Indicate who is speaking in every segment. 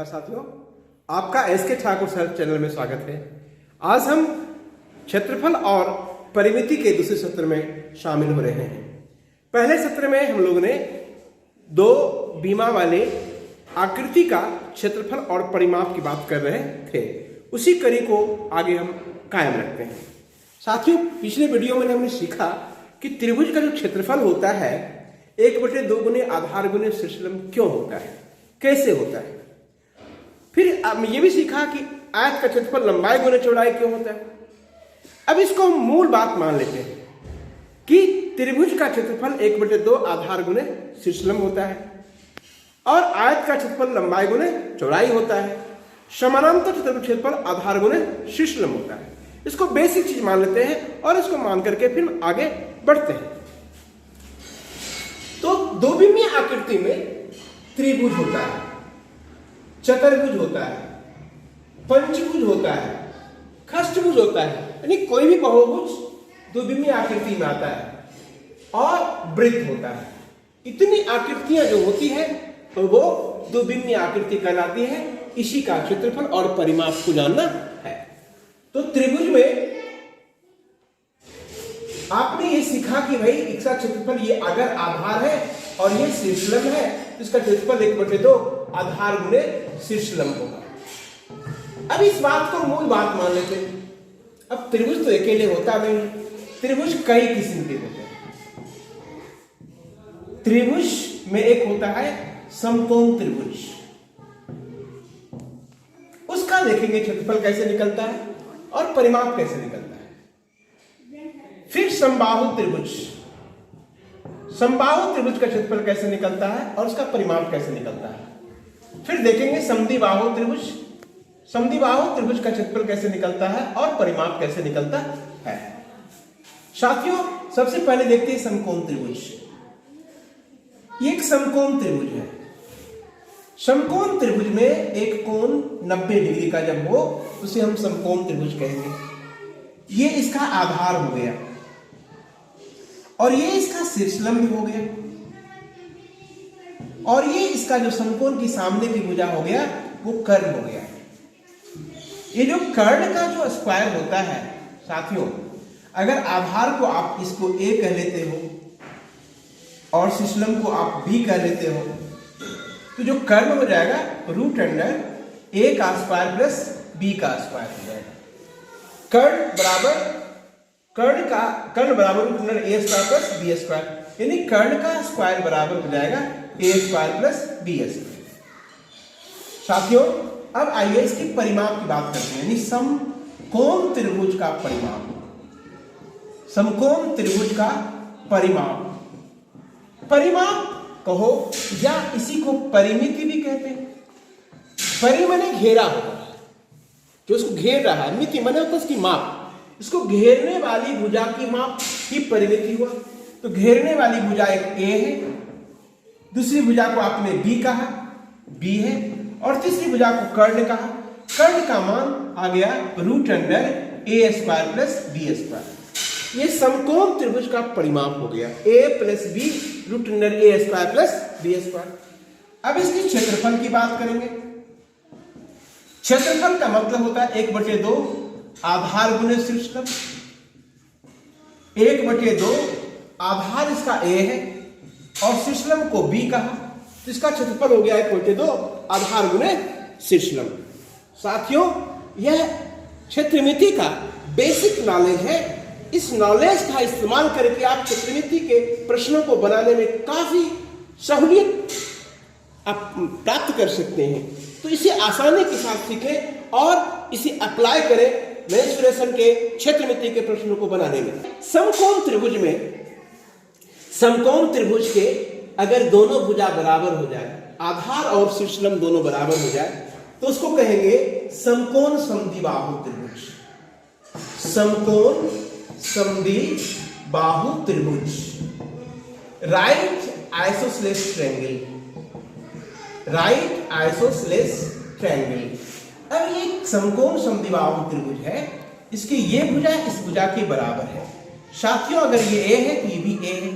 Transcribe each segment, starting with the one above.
Speaker 1: साथियों, आपका SK Thakur sir channel में स्वागत है। आज हम क्षेत्रफल और परिमिति के दूसरे सत्र में शामिल हो रहे हैं। पहले सत्र में हम लोगों ने दो बीमा वाले आकृति का क्षेत्रफल और परिमाप की बात कर रहे थे। उसी कड़ी को आगे हम कायम रखते हैं। साथियों, पिछले वीडियो में हमने सीखा कि त्रिभुज का जो क्षेत्रफल होता है 1/2 गुने आधार गुने शीर्षलंब क्यों होता है, कैसे होता है। फिर ये भी सीखा कि आयत का क्षेत्रफल लंबाई गुने चौड़ाई क्यों होता है। अब इसको हम मूल बात मान लेते हैं कि त्रिभुज का क्षेत्रफल 1/2 आधार गुने शीर्षलंब होता है और आयत का क्षेत्रफल लंबाई गुने चौड़ाई होता है। समानांतर चतुर्भुज क्षेत्रफल आधार गुने शीर्षलंब होता है। इसको बेसिक चीज मान लेते हैं और इसको मान करके फिर आगे बढ़ते हैं। तो द्विविमीय आकृति में त्रिभुज होता है, चतुर्भुज होता है, पंचभुज होता है, खष्टभुज होता है, यानी कोई भी बहुभुज द्विविमीय आकृति में आता है और वृत्त होता है। इतनी आकृतियां जो होती है तो वो द्विविमीय आकृति कहलाती है। इसी का क्षेत्रफल और परिमाप को जानना है। तो त्रिभुज में आपने ये सीखा कि भाई इसका क्षेत्रफल ये अगर आधार है और ये शीर्षलंब है तो इसका क्षेत्रफल 1/2 आधार गुने शीर्षलंब होगा। अब इस बात को मूल बात मान लेते हैं। अब त्रिभुज तो अकेले होता नहीं, त्रिभुज कई किस्म के होते हैं। त्रिभुज में एक होता है समकोण त्रिभुज, उसका देखेंगे क्षेत्रफल कैसे निकलता है और परिमाप कैसे निकलता है। फिर समबाहु त्रिभुज, समबाहु त्रिभुज का क्षेत्रफल कैसे निकलता है और उसका परिमाप कैसे निकलता है। फिर देखेंगे समद्विबाहु त्रिभुज, समद्विबाहु त्रिभुज का क्षेत्रफल कैसे निकलता है और परिमाप कैसे निकलता है। साथियों, सबसे पहले देखते हैं समकोण त्रिभुज। ये एक समकोण त्रिभुज है। समकोण त्रिभुज में एक कोण 90 डिग्री का जब हो उसे हम समकोण त्रिभुज कहेंगे। ये इसका आधार हो गया और ये इसका शीर्षलंब भी हो गया और ये इसका जो समकोण की सामने की भुजा हो गया वो कर्ण हो गया। ये जो कर्ण का जो स्क्वायर होता है साथियों, अगर आधार को आप इसको a कह लेते हो और शीर्षलंब को आप b कह लेते हो तो जो कर्ण हो जाएगा √a का स्क्वायर प्लस b का स्क्वायर हो जाएगा। कर्ण बराबर √a square plus b square, यानी कर्ण का स्क्वायर बराबर हो जाएगा a square plus b square. साथियों, अब आइए इसकी परिमाप की बात करते हैं, यानी समकोण त्रिभुज का परिमाप। समकोण त्रिभुज का परिमाप, परिमाप कहो या इसी को परिमिति भी कहते हैं। परि माने घेरा होगा, जो उसको घेर रहा है। मिति माने होता है उसकी माप, इसको घेरने वाली भुजा की माप ही परिमिति हुआ। तो घेरने वाली भुजा एक a है, दूसरी भुजा को आपने b कहा, b है, और तीसरी भुजा को कर्ण कहा। कर्ण का मान आ गया √a square plus b square. ये समकोण त्रिभुज का परिमाप हो गया, a plus b √a square plus b square. अब इसकी क्षेत्रफल की बात करेंगे। क्षेत्रफल का मतलब होता है 1/2 आधार गुने शीर्षलंब। 1/2 आधार इसका a है और शीर्षलंब को b कहा, तो इसका क्षेत्रफल हो गया 1/2 आधार गुने शीर्षलंब। साथियों, यह क्षेत्रमिति का बेसिक नॉलेज है। इस नॉलेज का इस्तेमाल करके आप क्षेत्रमिति के प्रश्नों को बनाने में काफी सहूलियत आप प्राप्त कर सकते हैं। तो इसे आसानी के साथ सीखें और इसे अप्लाई करें मेंसुरेशन के क्षेत्रमिति के प्रश्नों को बनाने में। समकोण त्रिभुज में, समकोण त्रिभुज के अगर दोनों भुजा बराबर हो जाए, आधार और शीर्षलंब दोनों बराबर हो जाए, तो उसको कहेंगे समकोण समद्विबाहु त्रिभुज। समकोण समद्विबाहु त्रिभुज, right isosceles triangle, right isosceles triangle. अब ये समकोण समद्विबाहु त्रिभुज है, इसकी ये भुजा इस भुजा के बराबर है। साथियों, अगर ये a है तो ये भी a है।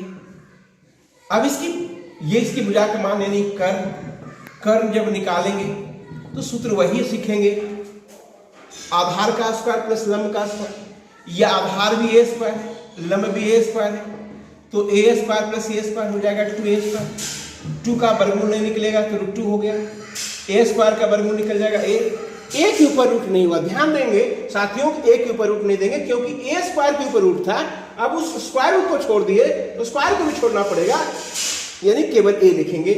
Speaker 1: अब इसकी भुजा का मान यानी कर्ण जब निकालेंगे तो सूत्र वही सीखेंगे, आधार का स्क्वायर प्लस लंब का स्क्वायर, या आधार भी ए स्क्वायर लंब भी ए स्क्वायर है, तो ए स्क्वायर प्लस ए स्क्वायर हो जाएगा 2a स्क्वायर। 2 का वर्गमूल नहीं निकलेगा तो √2 हो गया, ए स्क्वायर का वर्गमूल निकल जाएगा ए के ऊपर रूट नहीं हुआ, ध्यान देंगे साथियों, ए के ऊपर रूट नहीं देंगे क्योंकि ए स्क्वायर के ऊपर रूट था, अब उस स्क्वायर रूट को छोड़ दिए तो स्क्वायर को भी छोड़ना पड़ेगा, यानी केवल ए लिखेंगे,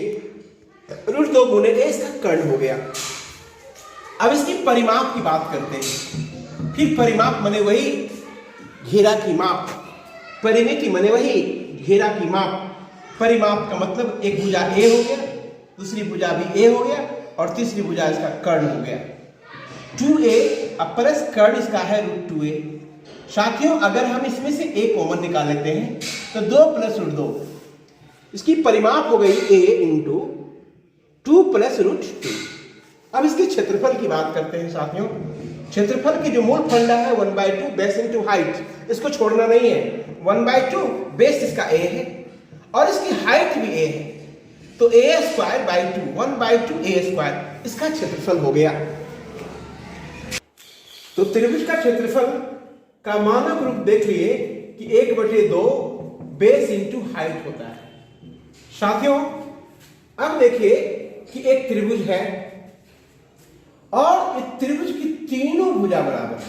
Speaker 1: √2 गुने ए इसका कर्ण हो गया। अब इसकी परिमाप की बात करते हैं, फिर परिमाप माने वही घेरा की माप, परिमिति माने वही घेरा की माप। परिमाप का मतलब एक भुजा ए हो गया, दूसरी भुजा भी ए हो गया और तीसरी भुजा इसका कर्ण हो गया 2a, अब प्लस कर्ण इसका है √2a। साथियों अगर हम इसमें से a कॉमन निकाल लेते हैं तो 2 + √2, इसकी परिमाप हो गई a × 2 + √2। अब इसके क्षेत्रफल की बात करते हैं साथियों। क्षेत्रफल की जो मूल फंडा है 1/2 बेस इंटू हाइट, इसको छोड़ना नहीं है। 1/2 बेस इसका a है और इसकी हाइट भी a है, तो a² 1/2 a², इसका क्षेत्रफल हो गया। तो त्रिभुज का क्षेत्रफल का मानक रूप देख लिए कि 1/2 बेस इंटू हाइट होता है। साथियों अब देखिए कि एक त्रिभुज है और इस त्रिभुज की तीनों भुजा बराबर है,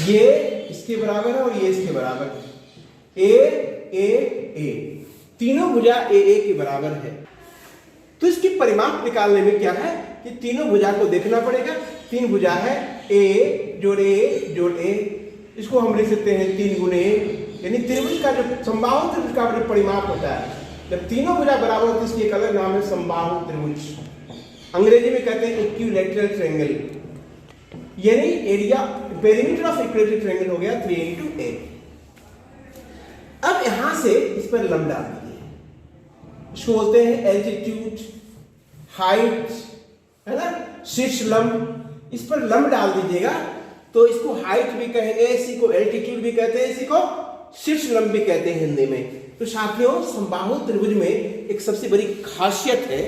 Speaker 1: ये इसके बराबर है और ये इसके बराबर है, ए तीनों भुजा ए के बराबर है। तो इसकी परिमाप निकालने में क्या है कि तीनों भुजा को देखना पड़ेगा। 3 भुजा है ए जोड़ ए, इसको हम लिख सकते हैं 3 गुणे ए, यानी त्रिभुज का जो समबाहु त्रिभुज का जो परिमाप होता है, जब तीनों भुजा बराबर होती है इसकी एक अलग नाम है समबाहु त्रिभुज, अंग्रेजी में कहते हैं इक्विलैटरल ट्रायंगल, यानी area perimeter of equilateral triangle हो गया 3 × a। अब यहां से इस पर लंब डाल दीजिए, इसको बोलते हैं एल्टीट्यूड, हाइट, है ना, शीर्ष लंब, इस पर लंब डाल दीजिएगा तो इसको हाइट भी कहेंगे, इसी को एल्टीट्यूड भी कहते हैं, इसी को शीर्ष लंब भी कहते हैं हिंदी में। तो साथियों समबाहु त्रिभुज में एक सबसे बड़ी खासियत है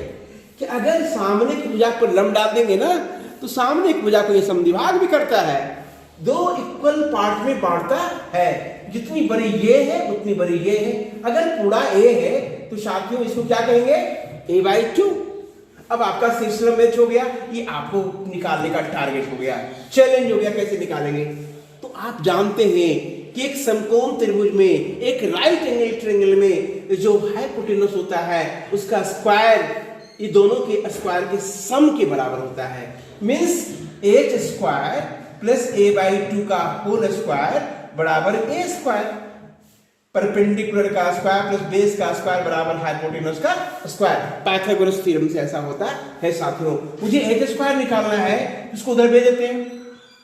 Speaker 1: कि अगर सामने की भुजा पर लंब डाल देंगे ना तो सामने की भुजा को यह समद्विभाग भी करता है, 2 इक्वल पार्ट में बांटता है, जितनी बड़ी ये है उतनी बड़ी ये है। अगर पूरा ए है तो साथियों इसको क्या कहेंगे, a/2। अब आपका शीर्ष लंब मैच हो गया, ये आपको निकालने का टारगेट हो गया, चैलेंज हो गया, कैसे निकालेंगे। तो आप जानते हैं कि एक समकोण त्रिभुज में, एक राइट एंगल ट्रायंगल में जो हाइपोटेनस होता है उसका स्क्वायर ये दोनों के स्क्वायर के सम के बराबर होता है, मींस h² प्लस a/2 का होल स्क्वायर बराबर a²। परपेंडिकुलर का स्क्वायर प्लस बेस का स्क्वायर बराबर हाइपोटेनस का स्क्वायर, पाइथागोरस थ्योरम से ऐसा होता है साथियों। मुझे h² निकालना है, इसको उधर भेज देते हैं,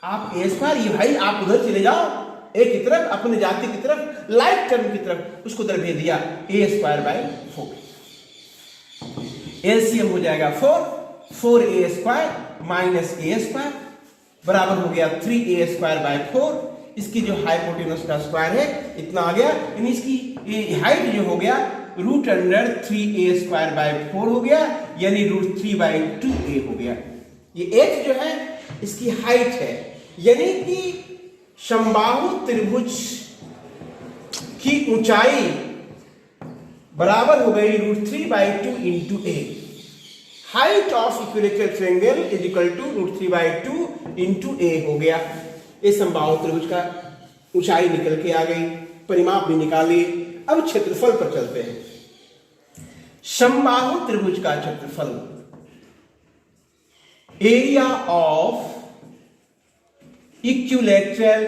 Speaker 1: आप a², ये भाई आप उधर चले जाओ a की तरफ, अपने जाति की तरफ, लाइक टर्म की तरफ, उसको उधर भेज दिया, a²/4, एलसीएम हो जाएगा 4a² - a² बराबर हो गया 3a²/4। इसकी जो हाइपोटेनस का स्क्वायर है इतना आ गया, यानी इसकी हाइट जो हो गया √3a²/4 हो गया, यानी √3/2a हो गया। ये h जो है इसकी हाइट है, यानी कि समबाहु त्रिभुज की ऊंचाई बराबर हो गई √3/2 × a। Height of equilateral triangle is equal to √3/2 × a हो गया। इस समबाहु त्रिभुज का ऊंचाई निकल के आ गई, परिमाप भी निकाली। अब क्षेत्रफल पर चलते हैं। समबाहु त्रिभुज का क्षेत्रफल, area of equilateral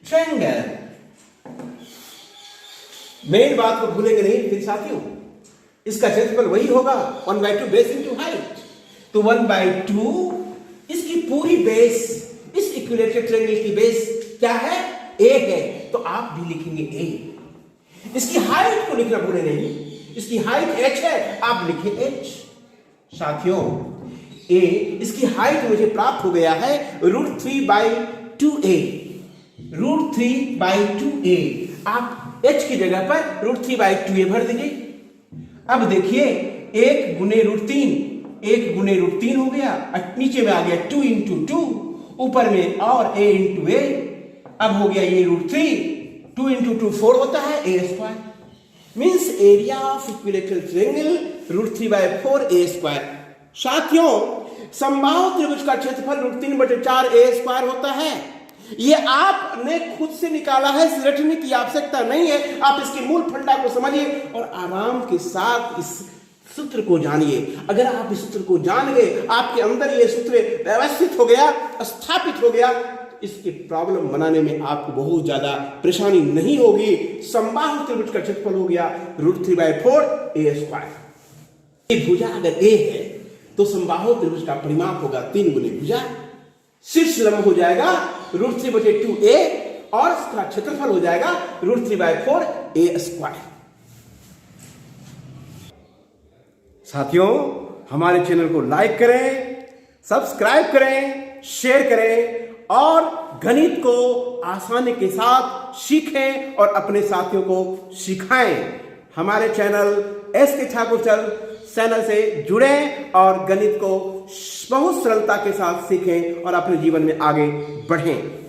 Speaker 1: triangle, main बात को भूलेंगे नहीं फिर साथियों, इसका क्षेत्रफल वही होगा 1/2 बेस इंटू हाइट। तो 1/2 इसकी पूरी बेस, इस इक्विलैटरल ट्रायंगल की बेस क्या है, a है, तो आप भी लिखेंगे a। इसकी हाइट को लिखना भूले नहीं, इसकी हाइट h है, आप लिखे h। साथियों a, इसकी हाइट मुझे प्राप्त हो गया है √3/2a, √3/2a। आप h की जगह पर √3/2a भर दीजिए। अब देखिए 1 × √3 1 गुने √3 हो गया, नीचे में आ गया 2 इंटू 2, ऊपर में और a इंटू a, अब हो गया ये √3, 2 इंटू 2 4 होता है, a² means area of equilateral triangle √3/4 a²। साथियों, समबाहु त्रिभुज का क्षेत्रफल √3/4 a² होता है। ये आपने खुद से निकाला है, इसे रटने की आवश्यकता नहीं है। आप इसके मूल फंडा को समझिए और आराम के साथ इस सूत्र को जानिए। अगर आप इस सूत्र को जान गए, आपके अंदर ये सूत्र व्यवस्थित हो गया, स्थापित हो गया, इसके प्रॉब्लम बनाने में आपको बहुत ज्यादा परेशानी नहीं होगी। समबाहु त्रिभुज का क्षेत्रफल हो गया √3/4 a²। ये भुजा अगर a है तो समबाहु त्रिभुज का परिमाप होगा 3 गुने भुजा, शीर्ष लंब हो जाएगा √3/2a और इसका क्षेत्रफल हो जाएगा √3/4 a²। साथियों, हमारे चैनल को लाइक करें, सब्सक्राइब करें, शेयर करें और गणित को आसानी के साथ सीखें और अपने साथियों को सिखाएं। हमारे चैनल SK ठाकुर चैनल से जुड़ें और गणित को बहुत सरलता के साथ सीखें और अपने जीवन में आगे बढ़ें।